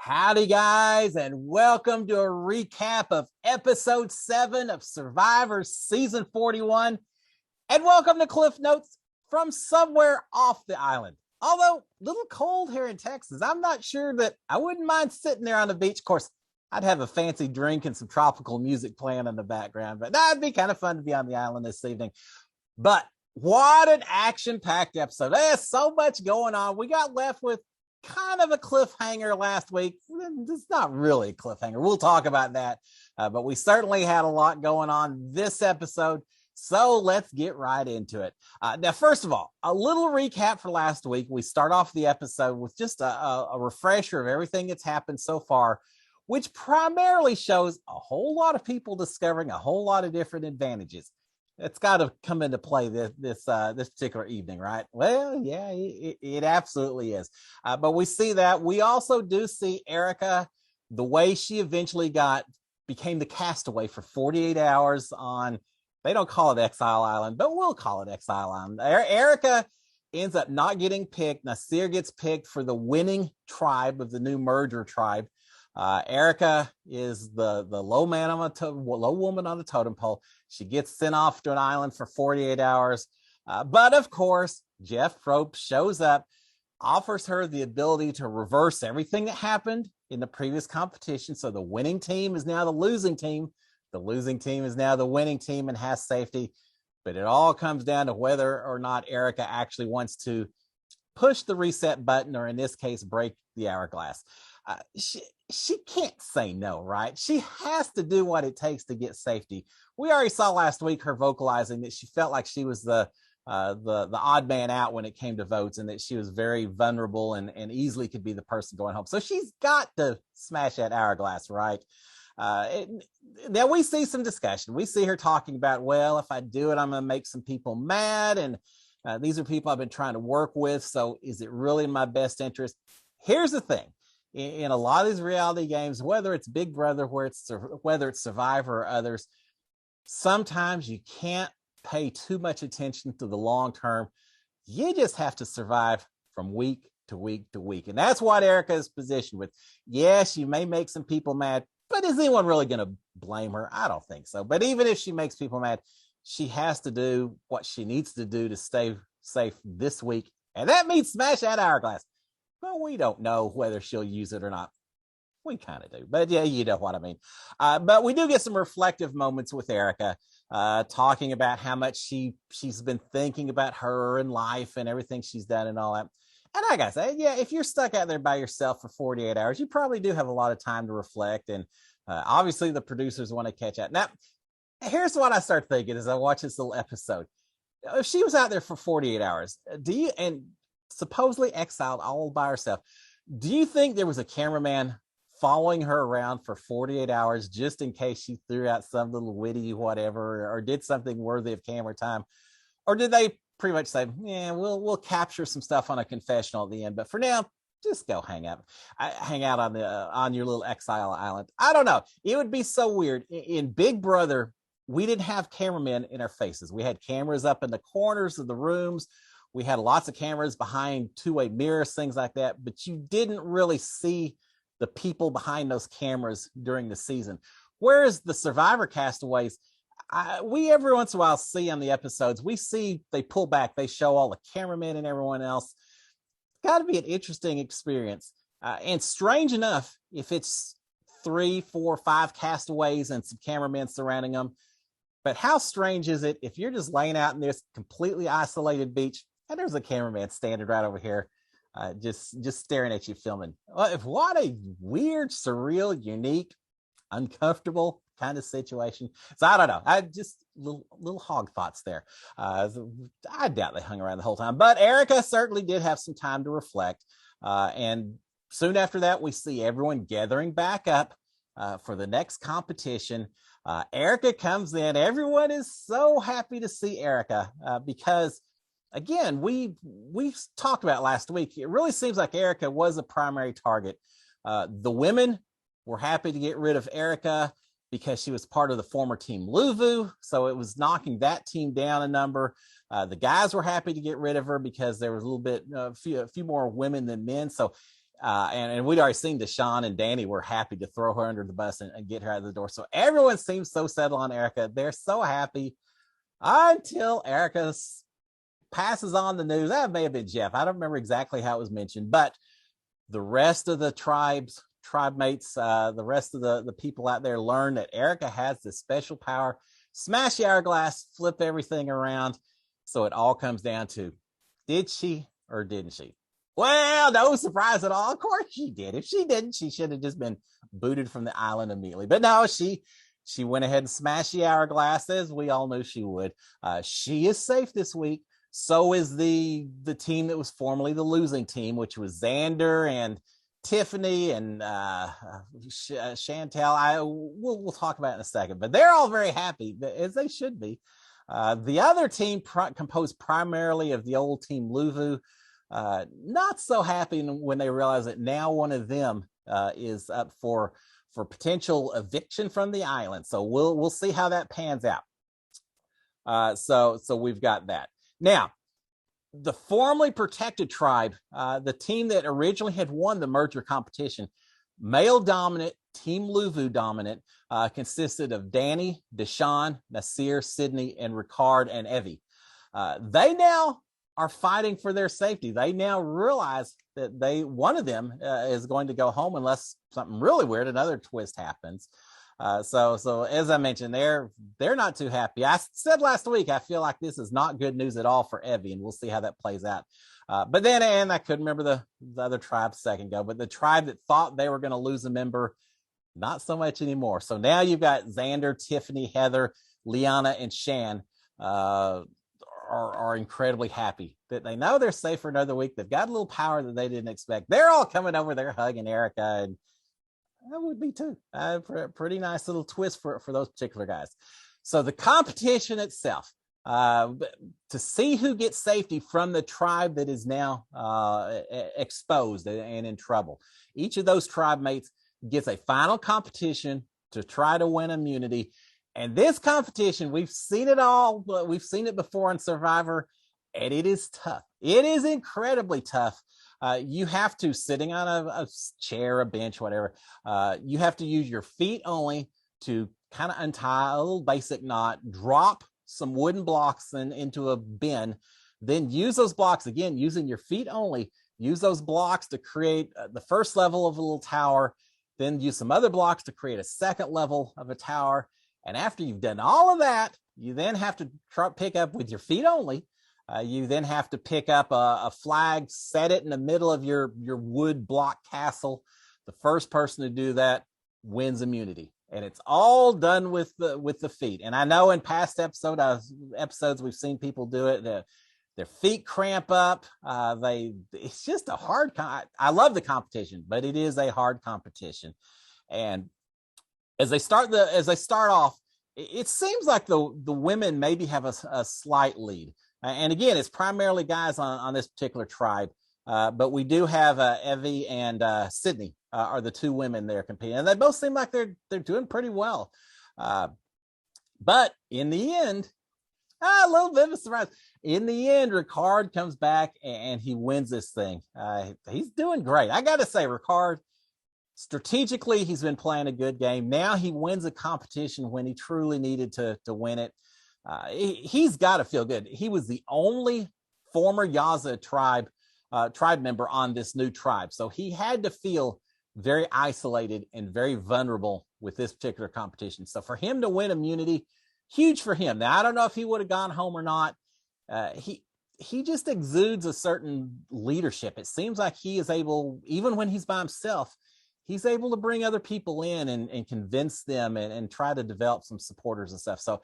Howdy, guys, and welcome to a recap of episode 7 of Survivor Season 41. And welcome to Cliff Notes from somewhere off the island. Although a little cold here in Texas, I'm not sure that I wouldn't mind sitting there on the beach. Of course, I'd have a fancy drink and some tropical music playing in the background, but that'd be kind of fun to be on the island this evening. But what an action-packed episode. There's so much going on. We got left with kind of a cliffhanger last week. It's not really a cliffhanger. We'll talk about that. But we certainly had a lot going on this episode. So let's get right into it. Now, first of all, a little recap for last week. We start off the episode with just a refresher of everything that's happened so far, which primarily shows a whole lot of people discovering a whole lot of different advantages. It's got to come into play this particular evening, right? Well, yeah, it absolutely is. But we see that. We also do see Erika, the way she eventually became the castaway for 48 hours on, they don't call it Exile Island, but we'll call it Exile Island. Erika ends up not getting picked. Nasir gets picked for the winning tribe of the new merger tribe. Erika is the low woman on the totem pole. She gets sent off to an island for 48 hours. But of course, Jeff Probst shows up, offers her the ability to reverse everything that happened in the previous competition. So the winning team is now the losing team. The losing team is now the winning team and has safety. But it all comes down to whether or not Erika actually wants to push the reset button, or in this case, break the hourglass. She can't say no, right? She has to do what it takes to get safety. We already saw last week her vocalizing that she felt like she was the odd man out when it came to votes, and that she was very vulnerable and easily could be the person going home. So she's got to smash that hourglass, right? Now we see some discussion. We see her talking about, well, if I do it, I'm going to make some people mad, and these are people I've been trying to work with. So is it really in my best interest? Here's the thing. In a lot of these reality games, whether it's Big Brother, whether it's Survivor or others, sometimes you can't pay too much attention to the long term. You just have to survive from week to week to week. And that's what Erika is positioned with. Yeah, she may make some people mad, but is anyone really going to blame her? I don't think so. But even if she makes people mad, she has to do what she needs to do to stay safe this week. And that means smash that hourglass. Well, we don't know whether she'll use it or not. We kind of do, but yeah, you know what I mean. But we do get some reflective moments with Erika, talking about how much she's been thinking about her and life and everything she's done and all that. And I gotta say, yeah, if you're stuck out there by yourself for 48 hours, you probably do have a lot of time to reflect. And obviously the producers want to catch up. Now, here's what I start thinking as I watch this little episode. If she was out there for 48 hours, and supposedly exiled all by herself, do you think there was a cameraman following her around for 48 hours just in case she threw out some little witty whatever or did something worthy of camera time? Or did they pretty much say, yeah, we'll capture some stuff on a confessional at the end, but for now, just go hang out on your little exile island? I don't know. It would be so weird. In Big Brother, we didn't have cameramen in our faces. We had cameras up in the corners of the rooms. We had lots of cameras behind two-way mirrors, things like that, but you didn't really see the people behind those cameras during the season. Whereas the Survivor castaways, we every once in a while see on the episodes, we see they pull back, they show all the cameramen and everyone else. It's got to be an interesting experience. And strange enough, if it's 3, 4, 5 castaways and some cameramen surrounding them, but how strange is it if you're just laying out in this completely isolated beach and there's a cameraman standing right over here, just staring at you filming? What a weird, surreal, unique, uncomfortable kind of situation. So I don't know. I just little hog thoughts there. I doubt they hung around the whole time. But Erika certainly did have some time to reflect. And soon after that, we see everyone gathering back up for the next competition. Erika comes in. Everyone is so happy to see Erika because, again, we talked about last week, it really seems like Erika was a primary target. The women were happy to get rid of Erika because she was part of the former team Luvu, so it was knocking that team down a number. The guys were happy to get rid of her because there was a few more women than men. So And we'd already seen Deshawn and Danny were happy to throw her under the bus and get her out of the door. So everyone seems so settled on Erika. They're so happy until Erika passes on the news. That may have been Jeff. I don't remember exactly how it was mentioned, but the rest of the tribe mates, the rest of the people out there learn that Erika has this special power, smash the hourglass, flip everything around. So it all comes down to, did she or didn't she? Well, no surprise at all. Of course she did. If she didn't, she should have just been booted from the island immediately. But no, she went ahead and smashed the hourglass, as we all knew she would. She is safe this week. So is the team that was formerly the losing team, which was Xander and Tiffany and Chantel. We'll talk about it in a second. But they're all very happy, as they should be. The other team composed primarily of the old team Luvu. Not so happy when they realize that now one of them is up for potential eviction from the island. So we'll see how that pans out. So we've got that. Now, the formerly protected tribe, the team that originally had won the merger competition, male dominant, Team Luvu dominant, consisted of Danny, Deshawn, Nasir, Sydney, and Ricard and Evie. They now are fighting for their safety. They now realize that one of them is going to go home unless something really weird, another twist happens. So as I mentioned, they're not too happy. I said last week, I feel like this is not good news at all for Evie, and we'll see how that plays out. But then, and I couldn't remember the other tribe a second ago, but the tribe that thought they were going to lose a member, not so much anymore. So now you've got Xander, Tiffany, Heather, Liana, and Shan are incredibly happy that they know they're safe for another week. They've got a little power that they didn't expect. They're all coming over there hugging Erika, and that would be too. Pretty nice little twist for those particular guys. So the competition itself, to see who gets safety from the tribe that is now exposed and in trouble. Each of those tribe mates gets a final competition to try to win immunity. And this competition, we've seen it all. We've seen it before in Survivor, and it is tough. It is incredibly tough. You have to, sitting on a chair, a bench, whatever, you have to use your feet only to kind of untie a little basic knot, drop some wooden blocks into a bin, then use those blocks, again, using your feet only, use those blocks to create the first level of a little tower, then use some other blocks to create a second level of a tower. And after you've done all of that, you then have to pick up with your feet only. You then have to pick up a flag, set it in the middle of your wood block castle. The first person to do that wins immunity. And it's all done with the feet. And I know in past episodes we've seen people do it. Their feet cramp up. It's just a hard. I love the competition, but it is a hard competition. And as they start off, it seems like the women maybe have a slight lead. And again, it's primarily guys on this particular tribe. But we do have Evie and Sydney are the two women there competing. And they both seem like they're doing pretty well. But in the end, a little bit of a surprise. In the end, Ricard comes back and he wins this thing. He's doing great. I got to say, Ricard, strategically, he's been playing a good game. Now he wins a competition when he truly needed to win it. He's got to feel good. He was the only former Yaza tribe member on this new tribe. So he had to feel very isolated and very vulnerable with this particular competition. So for him to win immunity, huge for him. Now, I don't know if he would have gone home or not. He just exudes a certain leadership. It seems like he is able, even when he's by himself, he's able to bring other people in and convince them and try to develop some supporters and stuff. So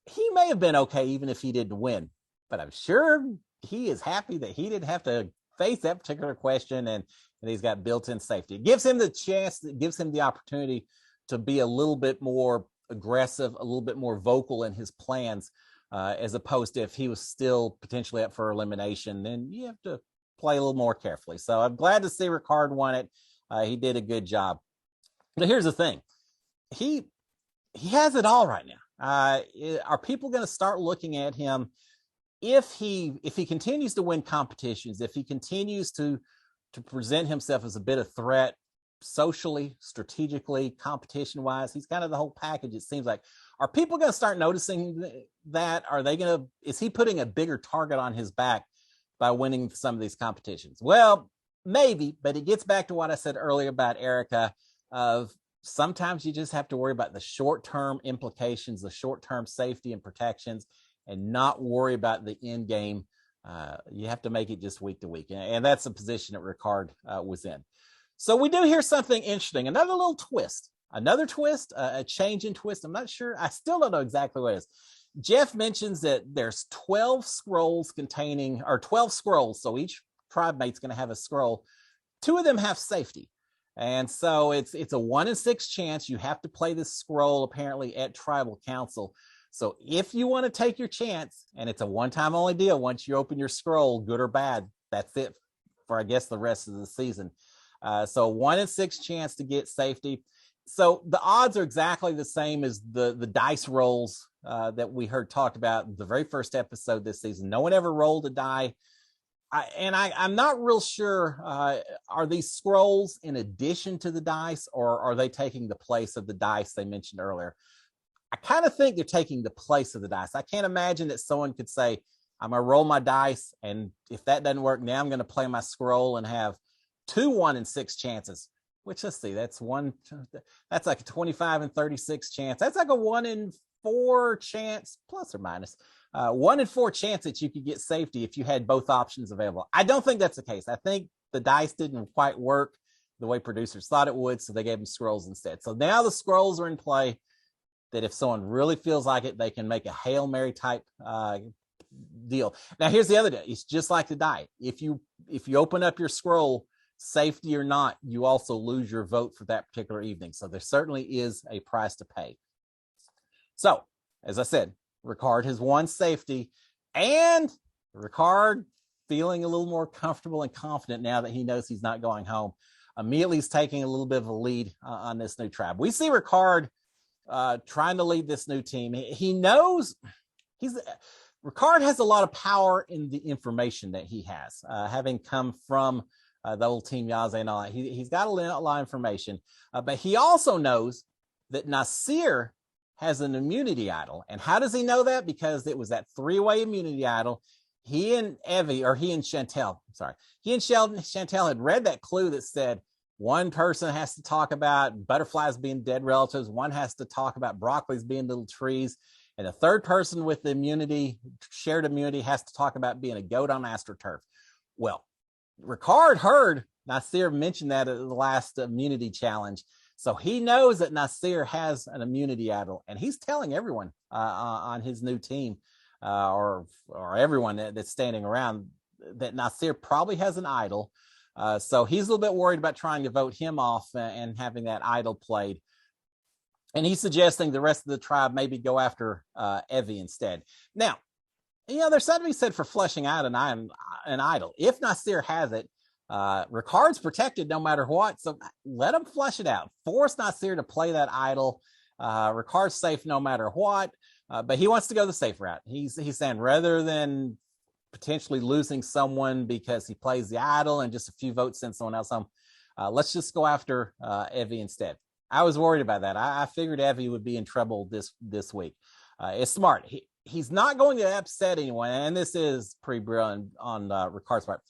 he may have been okay even if he didn't win, but I'm sure he is happy that he didn't have to face that particular question and he's got built-in safety. It gives him the chance, it gives him the opportunity to be a little bit more aggressive, a little bit more vocal in his plans, as opposed to if he was still potentially up for elimination, then you have to play a little more carefully. So I'm glad to see Ricard won it. He did a good job. But here's the thing. He has it all right now. Are people going to start looking at him if he continues to win competitions, if he continues to to present himself as a bit of threat socially, strategically, competition-wise. He's kind of the whole package, it seems like. Are people going to start noticing that? Is he putting a bigger target on his back by winning some of these competitions? Well, maybe, but it gets back to what I said earlier about Erika, of sometimes you just have to worry about the short-term implications, the short-term safety and protections, and not worry about the end game. You have to make it just week to week. And that's the position that Ricard was in. So we do hear something interesting, another little twist, a change in twist. I'm not sure. I still don't know exactly what it is. Jeff mentions that there's 12 scrolls. So each tribe mate's going to have a scroll. 2 of them have safety. And so it's a 1 in 6 chance. You have to play this scroll apparently at tribal council. So if you want to take your chance, and it's a one-time only deal, once you open your scroll, good or bad, that's it for, I guess, the rest of the season. So 1 in 6 chance to get safety. So the odds are exactly the same as the dice rolls that we heard talked about the very first episode this season. No one ever rolled a die. I'm not real sure, are these scrolls in addition to the dice, or are they taking the place of the dice they mentioned earlier? I kind of think they're taking the place of the dice. I can't imagine that someone could say, I'm going to roll my dice, and if that doesn't work, now I'm going to play my scroll and have 2 1 in 6 chances, which, let's see, that's like a 25 and 36 chance. That's like a 1 in 4 chance, plus or minus. 1 in 4 chance that you could get safety if you had both options available. I don't think that's the case. I think the dice didn't quite work the way producers thought it would, so they gave them scrolls instead. So now the scrolls are in play, that if someone really feels like it, they can make a Hail Mary type deal. Now, here's the other deal. It's just like the die. If you open up your scroll, safety or not, you also lose your vote for that particular evening. So there certainly is a price to pay. So, as I said, Ricard has won safety, and Ricard, feeling a little more comfortable and confident now that he knows he's not going home, immediately is taking a little bit of a lead on this new tribe. We see Ricard trying to lead this new team. He knows Ricard has a lot of power in the information that he has, having come from the old Team Yaze and all that. He's got a lot of information, but he also knows that Nasir has an immunity idol. And how does he know that? Because it was that 3-way immunity idol. He and Chantel had read that clue that said one person has to talk about butterflies being dead relatives, one has to talk about broccolis being little trees, and the third person with the shared immunity, has to talk about being a goat on AstroTurf. Well, Ricard heard Nasir mention that at the last immunity challenge. So he knows that Nasir has an immunity idol, and he's telling everyone on his new team, or everyone that's standing around, that Nasir probably has an idol. So he's a little bit worried about trying to vote him off and having that idol played. And he's suggesting the rest of the tribe maybe go after Evie instead. Now, there's something to be said for fleshing out an idol. If Nasir has it, Ricard's protected no matter what, so let him flesh it out. Force Nasir to play that idol. Ricard's safe no matter what, but he wants to go the safe route. He's saying, rather than potentially losing someone because he plays the idol and just a few votes send someone else home, let's just go after Evie instead. I was worried about that. I figured Evie would be in trouble this week. It's smart. He's not going to upset anyone, and this is pretty brilliant on Ricard's part.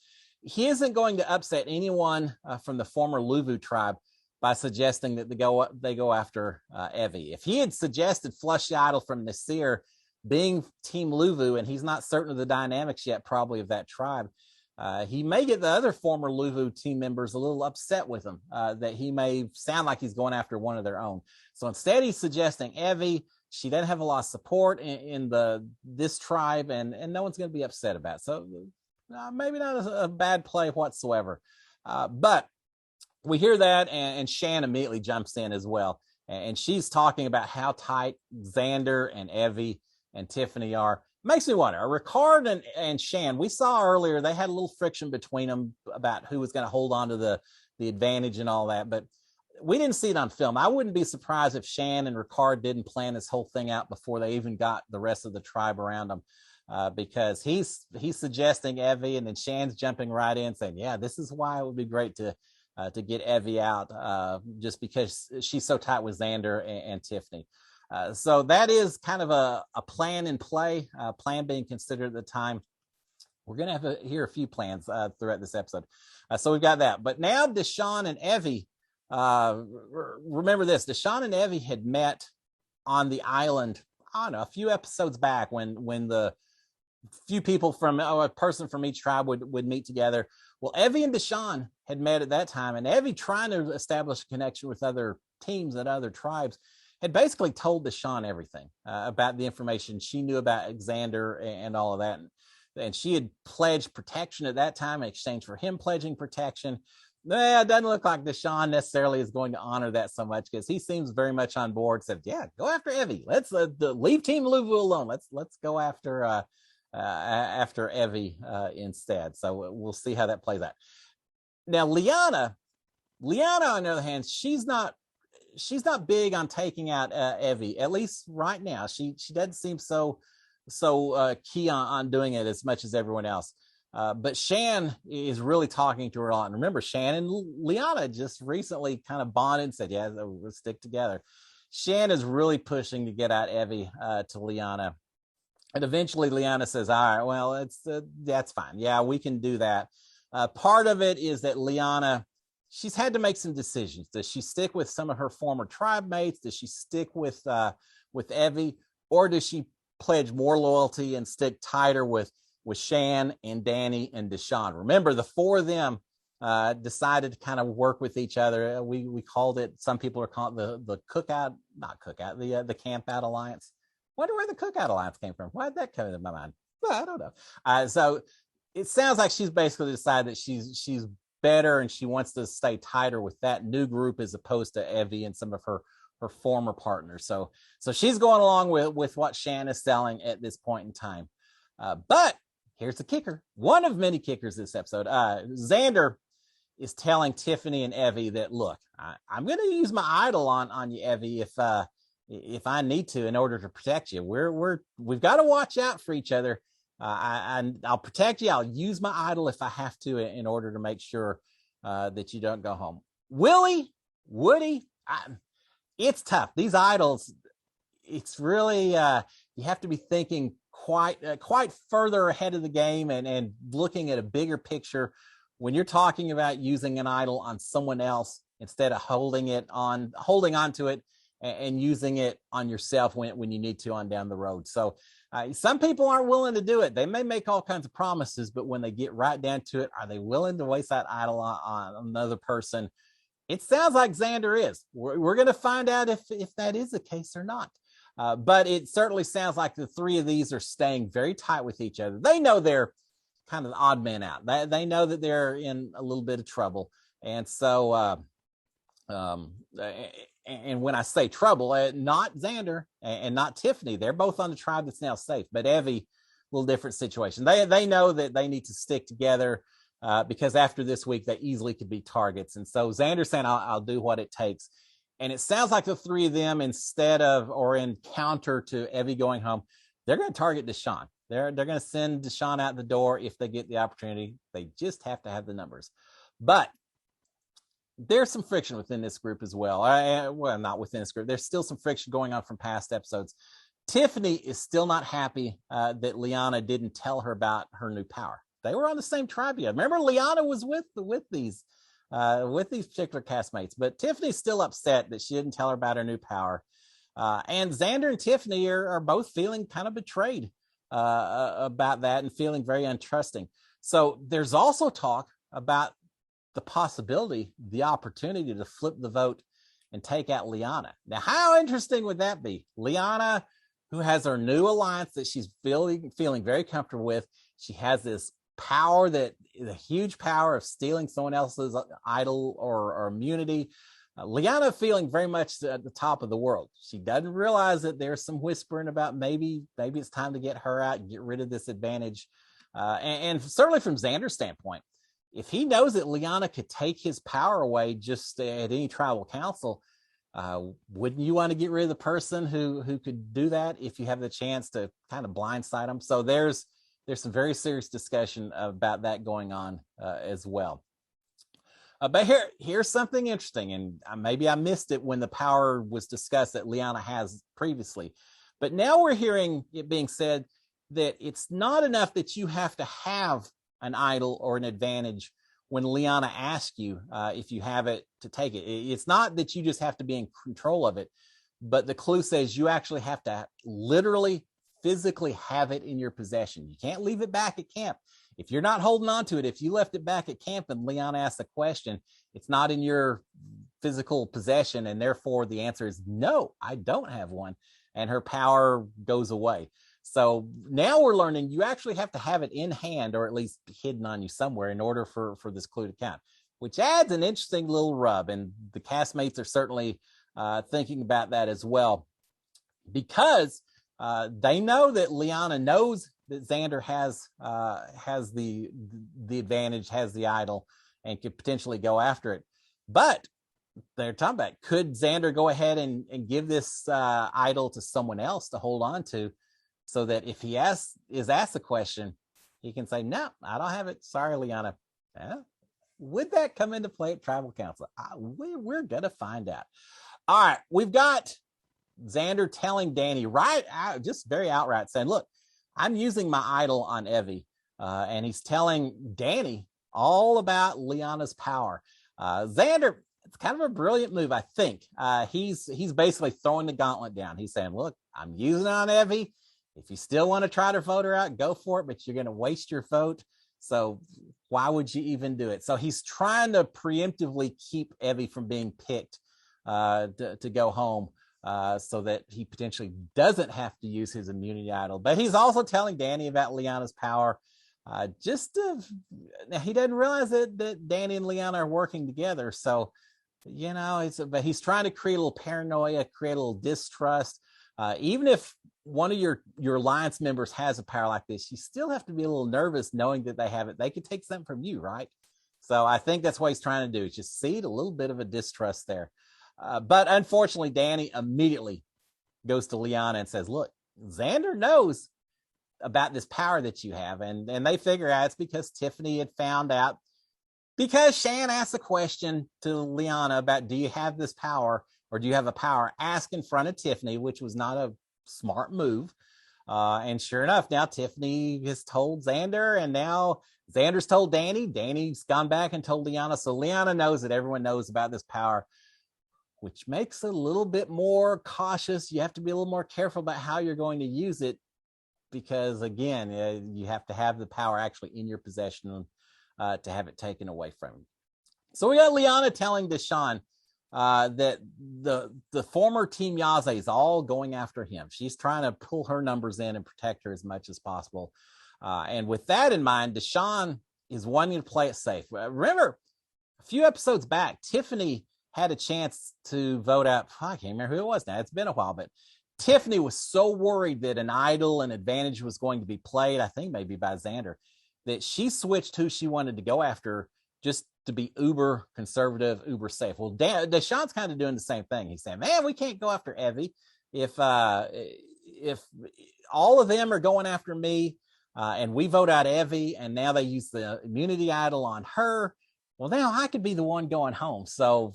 He isn't going to upset anyone from the former Luvu tribe by suggesting that they go after Evie. If he had suggested flush the idol from Nasir, being Team Luvu, and he's not certain of the dynamics yet probably of that tribe, he may get the other former Luvu team members a little upset with him, that he may sound like he's going after one of their own. So instead he's suggesting Evie. She doesn't have a lot of support in this tribe, and no one's going to be upset about it. So maybe not a bad play whatsoever. But we hear that, and Shan immediately jumps in as well. And she's talking about how tight Xander and Evie and Tiffany are. Makes me wonder, Ricard and Shan, we saw earlier, they had a little friction between them about who was going to hold on to the advantage and all that. But we didn't see it on film. I wouldn't be surprised if Shan and Ricard didn't plan this whole thing out before they even got the rest of the tribe around them. because he's suggesting Evie, and then Shan's jumping right in saying, yeah, this is why it would be great to get Evie out, just because she's so tight with Xander and Tiffany. So that is kind of a plan in play, plan being considered at the time. We're going to have to hear a few plans throughout this episode. So we've got that. But now Deshawn and Evie, remember this, Deshawn and Evie had met on the island, I don't know, a few episodes back when the few people from a person from each tribe would meet together. Well, Evie and Deshawn had met at that time, and Evie, trying to establish a connection with other teams and other tribes, had basically told Deshawn everything about the information she knew about Xander and all of that. And she had pledged protection at that time in exchange for him pledging protection. It doesn't look like Deshawn necessarily is going to honor that so much, because he seems very much on board. Said, yeah, go after Evie. Let's leave Team Louisville alone. Let's go after Evie instead. So we'll see how that plays out. Now, Liana, on the other hand, she's not big on taking out Evie, at least right now. She doesn't seem so key on doing it as much as everyone else. But Shan is really talking to her a lot. And remember, Shan and Liana just recently kind of bonded and said, yeah, we'll stick together. Shan is really pushing to get out Evie to Liana. And eventually Liana says, all right, well, that's fine. Yeah, we can do that. Part of it is that Liana, she's had to make some decisions. Does she stick with some of her former tribe mates? Does she stick with Evie? Or does she pledge more loyalty and stick tighter with Shan and Danny and Deshawn? Remember, the four of them decided to kind of work with each other. We called it, some people are calling it the Camp Out Alliance. Wonder where the Cookout Alliance came from. Why did that come into my mind? Well, I don't know. So it sounds like she's basically decided that she's better, and she wants to stay tighter with that new group as opposed to Evie and some of her former partners. So she's going along with what Shan is selling at this point in time. But here's the kicker. One of many kickers this episode. Xander is telling Tiffany and Evie that, look, I'm going to use my idol on you, Evie, if I need to, in order to protect you. We've got to watch out for each other. I'll protect you. I'll use my idol if I have to in order to make sure that you don't go home. Woody, it's tough. These idols, it's really you have to be thinking quite further ahead of the game and looking at a bigger picture when you're talking about using an idol on someone else instead of holding on to it and using it on yourself when you need to on down the road. So some people aren't willing to do it. They may make all kinds of promises, but when they get right down to it, are they willing to waste that idol on another person? It sounds like Xander is. We're going to find out if that is the case or not. But it certainly sounds like the three of these are staying very tight with each other. They know they're kind of the odd man out. They know that they're in a little bit of trouble. And so, and when I say trouble, not Xander and not Tiffany, they're both on the tribe that's now safe. But Evie, a little different situation. They know that they need to stick together because after this week, they easily could be targets. And so Xander's saying, I'll do what it takes. And it sounds like the three of them, instead of or in counter to Evie going home, they're going to target Deshawn. They're going to send Deshawn out the door if they get the opportunity. They just have to have the numbers. But there's some friction within this group as well. Well, not within this group. There's still some friction going on from past episodes. Tiffany is still not happy that Liana didn't tell her about her new power. They were on the same tribe yet. Remember, Liana was with these particular castmates, but Tiffany's still upset that she didn't tell her about her new power. And Xander and Tiffany are both feeling kind of betrayed about that and feeling very untrusting. So there's also talk about the possibility, the opportunity to flip the vote and take out Liana. Now, how interesting would that be? Liana, who has her new alliance that she's feeling very comfortable with. She has this power, the huge power of stealing someone else's idol or immunity. Liana feeling very much at the top of the world. She doesn't realize that there's some whispering about maybe it's time to get her out and get rid of this advantage. And certainly from Xander's standpoint, if he knows that Liana could take his power away just at any tribal council, Wouldn't you want to get rid of the person who could do that if you have the chance to kind of blindside them? So there's some very serious discussion about that going on as well. But here's something interesting, and maybe I missed it when the power was discussed that Lyanna has previously. But now we're hearing it being said that it's not enough that you have to have an idol or an advantage when Lyanna asks you if you have it to take it. It's not that you just have to be in control of it, but the clue says you actually have to literally, physically have it in your possession. You can't leave it back at camp. If you're not holding on to it, if you left it back at camp and Lyanna asks a question, it's not in your physical possession, and therefore the answer is no, I don't have one, and her power goes away. So now we're learning you actually have to have it in hand, or at least hidden on you somewhere, in order for this clue to count, which adds an interesting little rub, and the castmates are certainly thinking about that as well, because they know that Lyanna knows that Xander has the advantage, has the idol, and could potentially go after it. But they're talking about, could Xander go ahead and give this idol to someone else to hold on to, so that if he is asked a question, he can say, no, I don't have it. Sorry, Lyanna. Would that come into play at Tribal Council? We're going to find out. All right, we've got Xander telling Danny right out, just very outright, saying, look, I'm using my idol on Evie. And he's telling Danny all about Lyanna's power. Xander, it's kind of a brilliant move, I think. He's basically throwing the gauntlet down. He's saying, look, I'm using it on Evie. If you still want to try to vote her out, go for it, but you're going to waste your vote. So why would you even do it? So he's trying to preemptively keep Evie from being picked to go home, so that he potentially doesn't have to use his immunity idol. But he's also telling Danny about Lyanna's power. He doesn't realize that Danny and Lyanna are working together. So, but he's trying to create a little paranoia, create a little distrust. Even if one of your alliance members has a power like this, you still have to be a little nervous knowing that they have it. They could take something from you, right? So I think that's what he's trying to do, is just seed a little bit of a distrust there. But unfortunately, Danny immediately goes to Lyanna and says, look, Xander knows about this power that you have. And they figure out it's because Tiffany had found out, because Shan asked a question to Lyanna about, do you have this power, or do you have a power? Ask in front of Tiffany, which was not a smart move. And sure enough, now Tiffany has told Xander, and now Xander's told Danny. Danny's gone back and told Lyanna. So Lyanna knows that everyone knows about this power, which makes it a little bit more cautious. You have to be a little more careful about how you're going to use it, because again, you have to have the power actually in your possession to have it taken away from you. So we got Lyanna telling Deshawn that the former Team Yaze is all going after him. She's trying to pull her numbers in and protect her as much as possible. And with that in mind, Deshawn is wanting to play it safe. Remember, a few episodes back, Tiffany had a chance to vote out, I can't remember who it was now, it's been a while, but Tiffany was so worried that an idol and advantage was going to be played, I think maybe by Xander, that she switched who she wanted to go after just to be uber conservative, uber safe. Well, Deshawn's kind of doing the same thing. He's saying, man, we can't go after Evie. If all of them are going after me, and we vote out Evie, and now they use the immunity idol on her, well, now I could be the one going home. So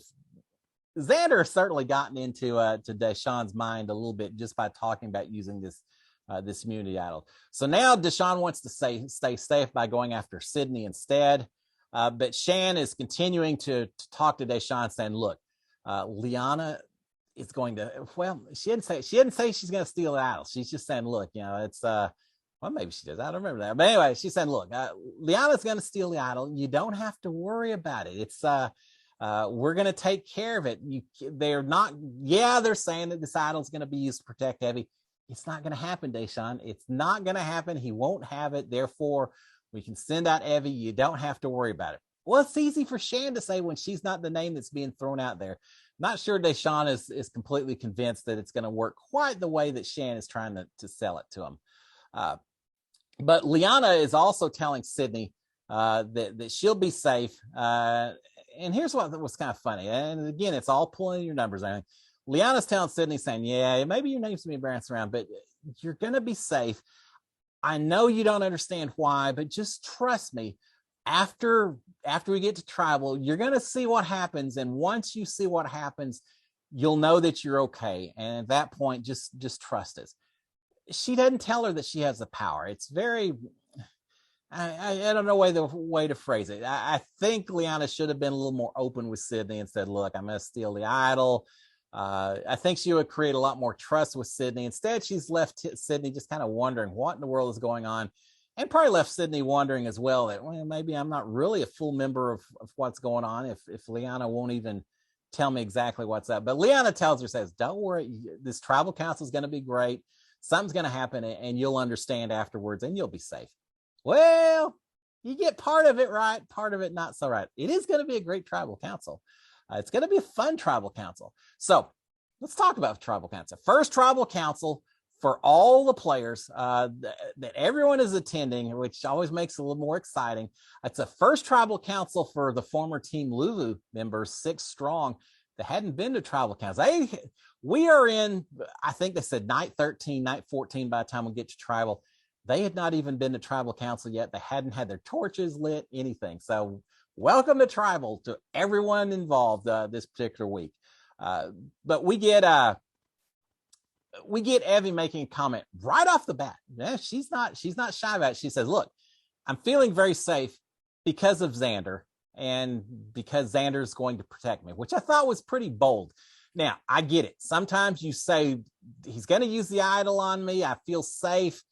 Xander has certainly gotten into to Deshawn's mind a little bit just by talking about using this immunity idol. So now Deshawn wants to stay safe by going after Sydney instead. But Shan is continuing to talk to Deshawn, saying, look, Lyanna is going to, well, she didn't say she's going to steal the idol. She's just saying, look, it's, well, maybe she does. I don't remember that. But anyway, she's saying, look, Lyanna's going to steal the idol. You don't have to worry about it. It's, we're going to take care of it. They're saying that this idol is going to be used to protect Evie. It's not going to happen, Deshawn. It's not going to happen. He won't have it. Therefore, we can send out Evie. You don't have to worry about it. Well, it's easy for Shan to say when she's not the name that's being thrown out there. Not sure Deshawn is completely convinced that it's going to work quite the way that Shan is trying to sell it to him. But Lyanna is also telling Sydney that she'll be safe. and here's what was kind of funny. And again, it's all pulling your numbers. I mean, Liana's telling Sydney, saying, yeah, maybe your name's going to be bouncing around, but you're going to be safe. I know you don't understand why, but just trust me. After we get to tribal, you're going to see what happens. And once you see what happens, you'll know that you're okay. And at that point, just trust us. She doesn't tell her that she has the power. It's very, I don't know the way to phrase it. I think Liana should have been a little more open with Sydney and said, look, I'm going to steal the idol. I think she would create a lot more trust with Sydney. Instead, she's left Sydney just kind of wondering what in the world is going on, and probably left Sydney wondering as well that, well, maybe I'm not really a full member of what's going on if Liana won't even tell me exactly what's up. But Liana tells her, says, don't worry, this tribal council is going to be great. Something's going to happen, and you'll understand afterwards, and you'll be safe. Well, you get part of it right, part of it not so right. It is going to be a great tribal council. It's going to be a fun tribal council. So let's talk about tribal council. First tribal council for all the players that everyone is attending, which always makes it a little more exciting. It's a first tribal council for the former Team Lulu members, 6 strong, that hadn't been to tribal council. We are in, I think they said night 13, night 14 by the time we get to tribal. They had not even been to tribal council yet. They hadn't had their torches lit, anything. So welcome to tribal to everyone involved this particular week. But we get Evie making a comment right off the bat. Yeah, she's not shy about it. She says, look, I'm feeling very safe because of Xander and because Xander is going to protect me, which I thought was pretty bold. Now, I get it. Sometimes you say he's going to use the idol on me. I feel safe.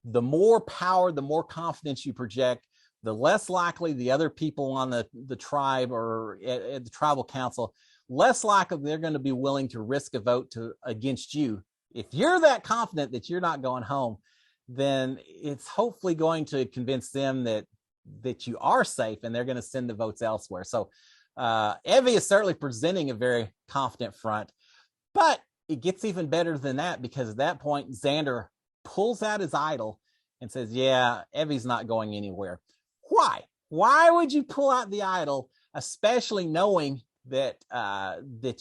The more power, the more confidence you project, the less likely the other people on the tribe or at the tribal council, less likely they're going to be willing to risk a vote against you. If you're that confident that you're not going home, then it's hopefully going to convince them that you are safe, and they're going to send the votes elsewhere. So Evie is certainly presenting a very confident front, but it gets even better than that, because at that point, Xander pulls out his idol and says, yeah, Evie's not going anywhere. Why would you pull out the idol, especially knowing that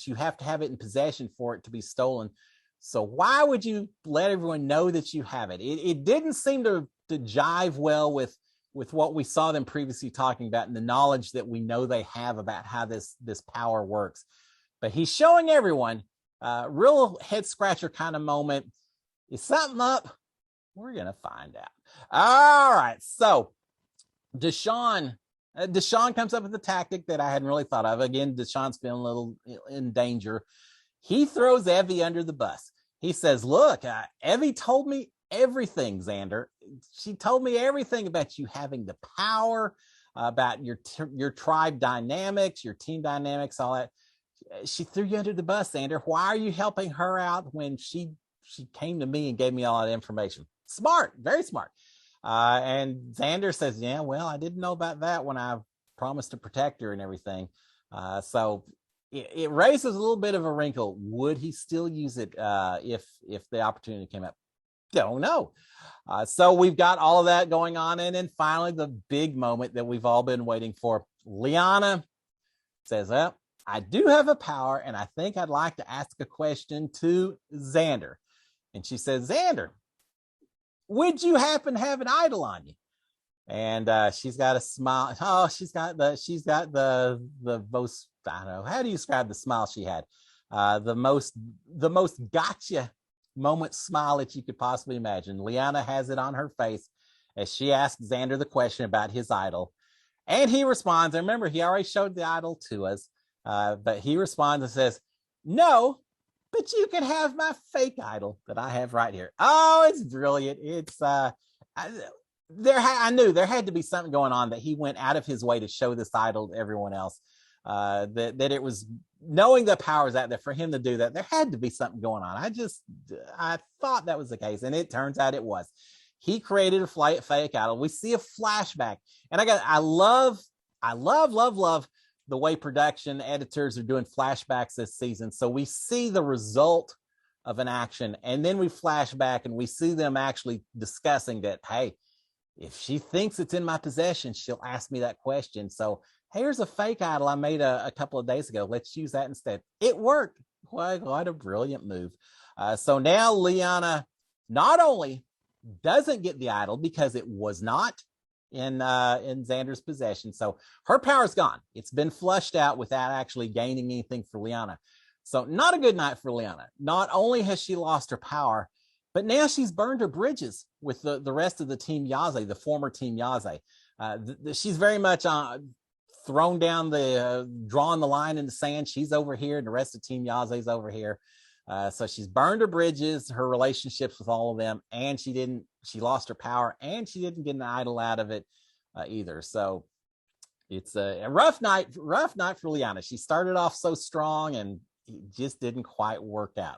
you have to have it in possession for it to be stolen? So why would you let everyone know that you have it? It didn't seem to jive well with what we saw them previously talking about, and the knowledge that we know they have about how this power works. But he's showing everyone real head scratcher kind of moment. Is something up? We're going to find out. All right. So Deshaun comes up with a tactic that I hadn't really thought of. Again, Deshaun's feeling a little in danger. He throws Evie under the bus. He says, look, Evie told me everything, Xander. She told me everything about you having the power, about your tribe dynamics, your team dynamics, all that. She threw you under the bus, Xander. Why are you helping her out when she came to me and gave me all that information? Smart, very smart. And Xander says, yeah, well, I didn't know about that when I promised to protect her and everything. So it raises a little bit of a wrinkle. Would he still use it if the opportunity came up? Don't know. So we've got all of that going on. And then finally, the big moment that we've all been waiting for. Liana says, well, I do have a power, and I think I'd like to ask a question to Xander. And she says, Xander, would you happen to have an idol on you? And she's got a smile. Oh, she's got the most, I don't know, how do you describe the smile she had? The most gotcha moment smile that you could possibly imagine. Liana has it on her face as she asks Xander the question about his idol. And he responds, and remember, he already showed the idol to us, but he responds and says, no, but you can have my fake idol that I have right here. Oh, it's brilliant. It's I knew there had to be something going on, that he went out of his way to show this idol to everyone else. That it was, knowing the powers out there, for him to do that, there had to be something going on. I thought that was the case, and it turns out it was. He created a fake idol. We see a flashback, and I love the way production editors are doing flashbacks this season. So we see the result of an action, and then we flash back and we see them actually discussing that, hey, if she thinks it's in my possession, she'll ask me that question. So here's a fake idol I made a couple of days ago. Let's use that instead. It worked. What a brilliant move. So now Liana not only doesn't get the idol because it was not in Xander's possession. So her power's gone. It's been flushed out without actually gaining anything for Liana. So not a good night for Liana. Not only has she lost her power, but now she's burned her bridges with the rest of the Team Yaze, the former Team Yaze. She's very much thrown down drawn the line in the sand. She's over here, and the rest of Team Yaze's over here. So she's burned her bridges, her relationships with all of them, and she lost her power, and she didn't get an idol out of it either. So it's a rough night for Liana. She started off so strong, and it just didn't quite work out.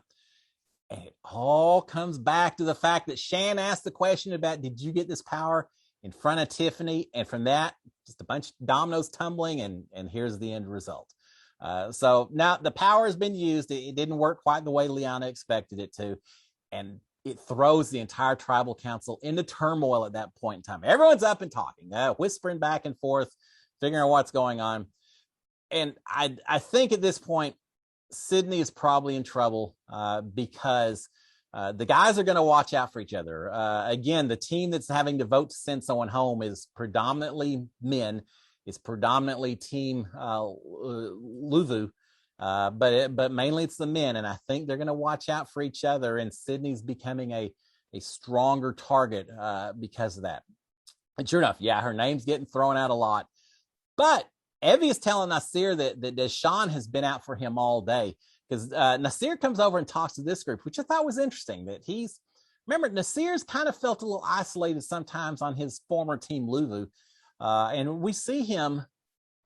And it all comes back to the fact that Shan asked the question about, did you get this power in front of Tiffany? And from that, just a bunch of dominoes tumbling, and here's the end result. So now the power has been used. It didn't work quite the way Liana expected it to. And it throws the entire tribal council into turmoil at that point in time. Everyone's up and talking, whispering back and forth, figuring out what's going on. And I think at this point, Sydney is probably in trouble because the guys are going to watch out for each other. Again, the team that's having to vote to send someone home is predominantly men. It's predominantly Team Luvu, but mainly it's the men. And I think they're going to watch out for each other. And Sydney's becoming a stronger target because of that. And sure enough, yeah, her name's getting thrown out a lot. But Evie is telling Nasir that Deshawn has been out for him all day, because Nasir comes over and talks to this group, which I thought was interesting. That remember, Nasir's kind of felt a little isolated sometimes on his former Team Luvu, and we see him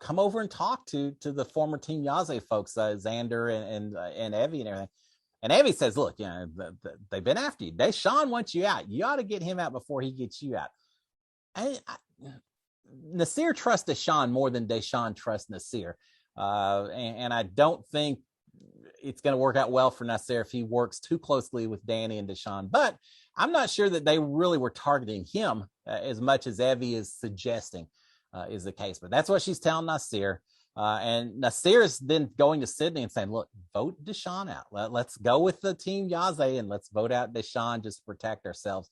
come over and talk to the former Team Yaze folks, Xander and Evie and everything. And Evie says, "Look, they've been after you. Deshawn wants you out. You ought to get him out before he gets you out." Nasir trusts Deshawn more than Deshawn trusts Nasir. And I don't think it's going to work out well for Nasir if he works too closely with Danny and Deshawn. But I'm not sure that they really were targeting him as much as Evie is suggesting is the case. But that's what she's telling Nasir. And Nasir is then going to Sydney and saying, look, vote Deshawn out. Let's go with the Team Yaze and let's vote out Deshawn just to protect ourselves,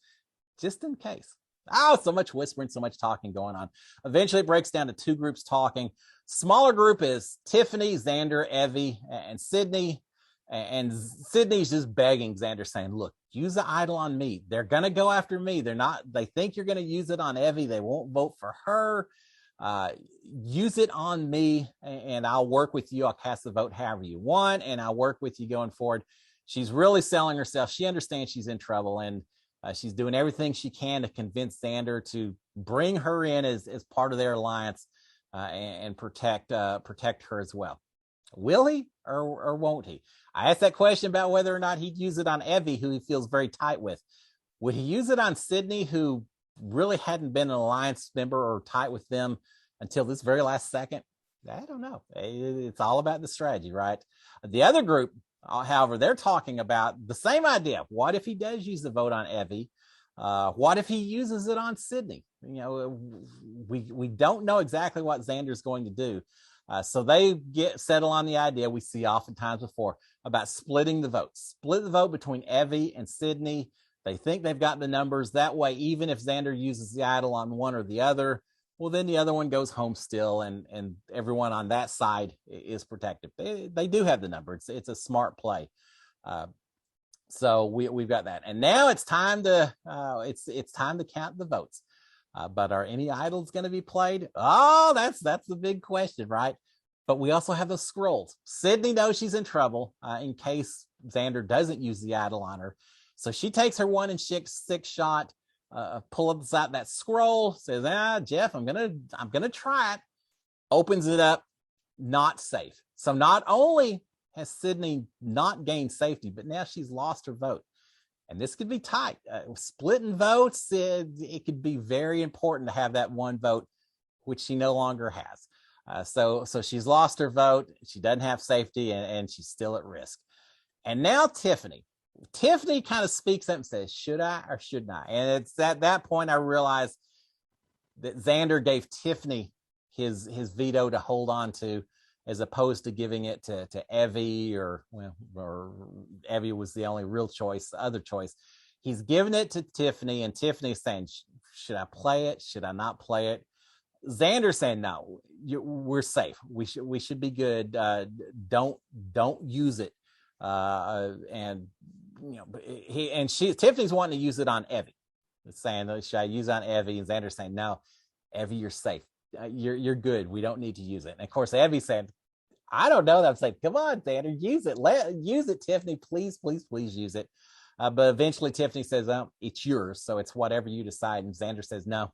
just in case. Oh, so much whispering, so much talking going on. Eventually it breaks down to two groups talking. Smaller group is Tiffany, Xander, Evie, and Sydney. And Sydney's just begging Xander, saying, look, use the idol on me. They're going to go after me. They think you're going to use it on Evie. They won't vote for her. Use it on me, and I'll work with you. I'll cast the vote however you want, and I'll work with you going forward. She's really selling herself. She understands she's in trouble, and she's doing everything she can to convince Xander to bring her in as part of their alliance and protect her as well. Will he or won't he? I asked that question about whether or not he'd use it on Evie, who he feels very tight with. Would he use it on Sydney, who really hadn't been an alliance member or tight with them until this very last second? I don't know. It's all about the strategy, right? The other group, however, they're talking about the same idea. What if he does use the vote on Evie? What if he uses it on Sydney? We don't know exactly what Xander's going to do. So they settle on the idea we see oftentimes before about splitting the vote. Split the vote between Evie and Sydney. They think they've got the numbers. That way, even if Xander uses the idol on one or the other, well, then the other one goes home still, and everyone on that side is protected. They do have the number. It's a smart play. So we've got that, and now it's time to count the votes. But are any idols going to be played? Oh, that's the big question, right? But we also have the scrolls. Sydney knows she's in trouble in case Xander doesn't use the idol on her. So she takes her 1 in 6 shot, pulls out that scroll, says, Jeff, I'm gonna try it. Opens it up, not safe. So not only has Sydney not gained safety, but now she's lost her vote. And this could be tight. Splitting votes, it could be very important to have that one vote, which she no longer has. So she's lost her vote. She doesn't have safety, and she's still at risk. And now Tiffany kind of speaks up and says, should I or shouldn't I? And it's at that point I realized that Xander gave Tiffany his veto to hold on to, as opposed to giving it to Evie, or Evie was the only real choice, the other choice. He's giving it to Tiffany, and Tiffany's saying, should I play it? Should I not play it? Xander saying, no, we're safe. We should be good. Don't use it. And Tiffany's wanting to use it on Evie. It's saying, should I use it on Evie? And Xander's saying, no, Evie, you're safe. You're good. We don't need to use it. And of course, Evie said, I don't know. I'm saying, come on, Xander, use it. Use it, Tiffany. Please, please, please use it. But eventually Tiffany says, oh, it's yours. So it's whatever you decide. And Xander says, no,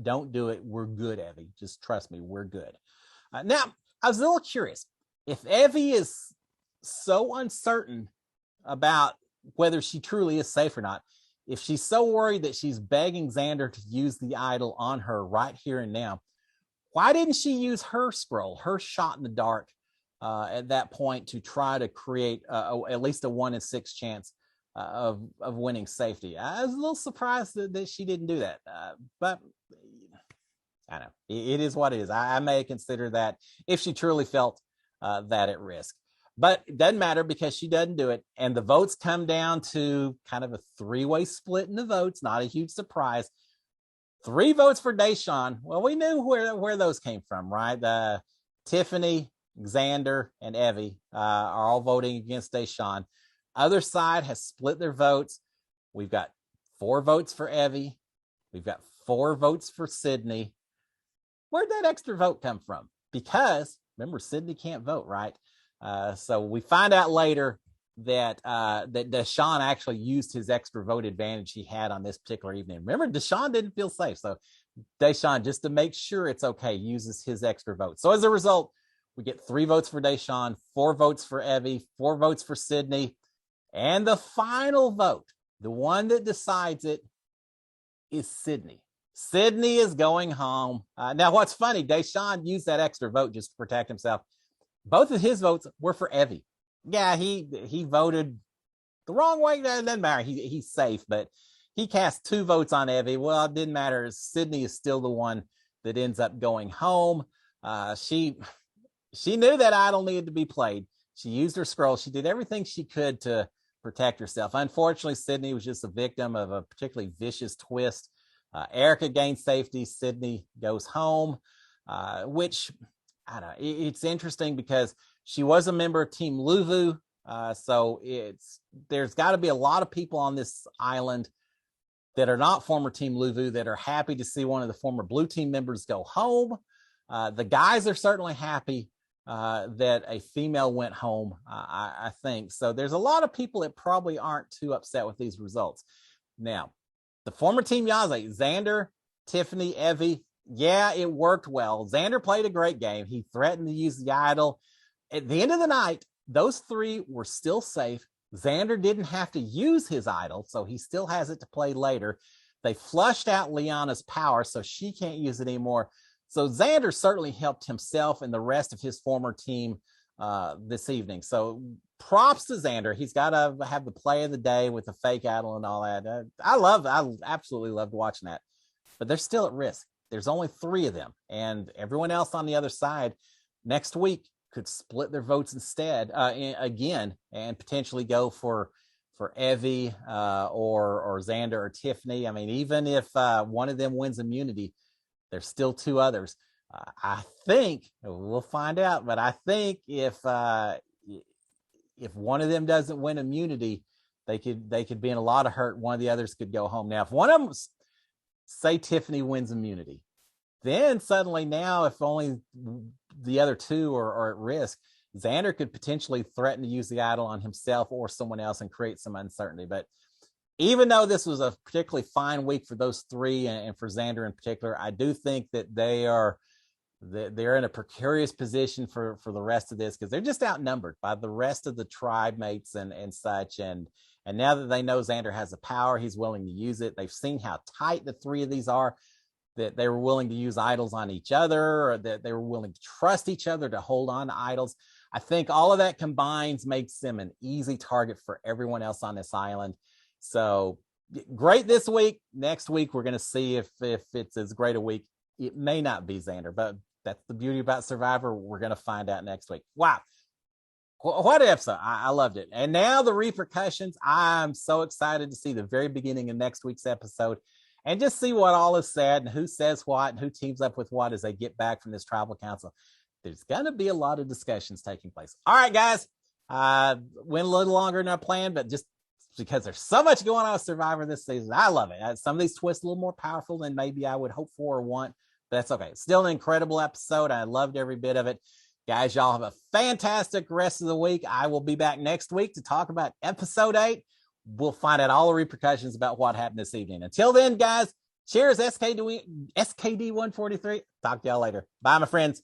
don't do it. We're good, Evie. Just trust me. We're good. Now, I was a little curious. If Evie is so uncertain about whether she truly is safe or not, if she's so worried that she's begging Xander to use the idol on her right here and now, why didn't she use her scroll, her shot in the dark at that point to try to create at least a 1 in 6 chance of winning safety? I was a little surprised that she didn't do that, but I don't know. It is what it is. I may consider that if she truly felt that at risk. But it doesn't matter because she doesn't do it. And the votes come down to kind of a 3-way split in the votes. Not a huge surprise. 3 votes for Deshawn. Well, we knew where those came from, right? Tiffany, Xander, and Evie are all voting against Deshawn. Other side has split their votes. We've got 4 votes for Evie. We've got 4 votes for Sydney. Where'd that extra vote come from? Because remember, Sydney can't vote, right? So we find out later that Deshawn actually used his extra vote advantage he had on this particular evening. Remember, Deshawn didn't feel safe. So Deshawn, just to make sure it's okay, uses his extra vote. So as a result, we get 3 votes for Deshawn, 4 votes for Evie, 4 votes for Sydney. And the final vote, the one that decides it, is Sydney. Sydney is going home. Now, what's funny, Deshawn used that extra vote just to protect himself. Both of his votes were for Evie. Yeah, he voted the wrong way. It doesn't matter. He's safe, but he cast 2 votes on Evie. Well, it didn't matter. Sydney is still the one that ends up going home. She knew that idol needed to be played. She used her scroll. She did everything she could to protect herself. Unfortunately, Sydney was just a victim of a particularly vicious twist. Erika gained safety. Sydney goes home, which I don't know. It's interesting because she was a member of Team Luvu. So there's got to be a lot of people on this island that are not former Team Luvu that are happy to see one of the former Blue Team members go home. The guys are certainly happy that a female went home, I think. So there's a lot of people that probably aren't too upset with these results. Now, the former Team Yaze, Xander, Tiffany, Evie, yeah, it worked well. Xander played a great game. He threatened to use the idol. At the end of the night, those 3 were still safe. Xander didn't have to use his idol, so he still has it to play later. They flushed out Liana's power, so she can't use it anymore. So Xander certainly helped himself and the rest of his former team this evening. So props to Xander. He's got to have the play of the day with the fake idol and all that. I absolutely loved watching that. But they're still at risk. There's only 3 of them, and everyone else on the other side next week could split their votes instead again and potentially go for Evie or Xander or Tiffany. I mean, even if one of them wins immunity, there's still 2 others. I think we'll find out, but I think if one of them doesn't win immunity, they could be in a lot of hurt. One of the others could go home. Now, if one of them, say Tiffany wins immunity, then suddenly now, if only the other 2 are at risk, Xander could potentially threaten to use the idol on himself or someone else and create some uncertainty. But even though this was a particularly fine week for those 3 and for Xander in particular, I do think that they're in a precarious position for the rest of this, because they're just outnumbered by the rest of the tribe mates and such. And now that they know Xander has the power, he's willing to use it. They've seen how tight the 3 of these are, that they were willing to use idols on each other, or that they were willing to trust each other to hold on to idols. I think all of that combines makes them an easy target for everyone else on this island. So great this week. Next week, we're going to see if it's as great a week. It may not be Xander, but That's the beauty about Survivor. We're going to find out next week. Wow. What an episode. I loved it. And now the repercussions. I'm so excited to see the very beginning of next week's episode and just see what all is said and who says what and who teams up with what as they get back from this tribal council. There's going to be a lot of discussions taking place. All right, guys. Went a little longer than I planned, but just because there's so much going on with Survivor this season, I love it. Some of these twists a little more powerful than maybe I would hope for or want, but that's okay. Still an incredible episode. I loved every bit of it. Guys, y'all have a fantastic rest of the week. I will be back next week to talk about episode 8. We'll find out all the repercussions about what happened this evening. Until then, guys, cheers, SKD143. Talk to y'all later. Bye, my friends.